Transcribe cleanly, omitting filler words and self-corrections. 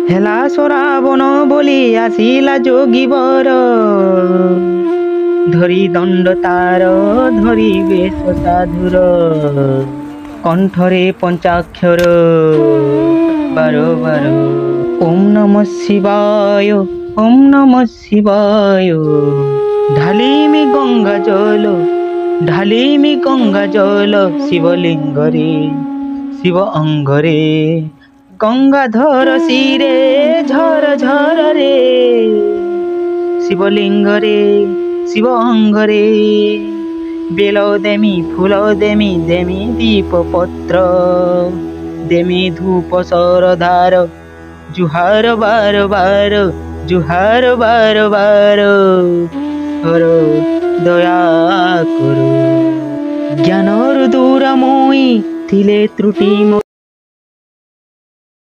হেলা শ্রাবণ বলি আসিলা যোগী বর, ধরি দণ্ড তার ধরি বেশ সাধুর, কণ্ঠরে পঞ্চাক্ষর বারো বারো। ওম নমঃ শিবায়, ওম নমঃ শিবায়। ঢালিমি গঙ্গা জল, ঢালিমি গঙ্গা জল শিবলিঙ্গরে, শিব অঙ্গরে। গঙ্গাধর শিরে ঝর ঝর রে, শিবলিঙ্গরে শিব অঙ্গরে। বেল দেমি ফুল দেমি দেমি দীপ পত্র, দেমি ধূপ সরদার, জুহার বার বার, জুহার বার বার। হর দয়া করো, জ্ঞানর দূরময়ী থিলে ত্রুটি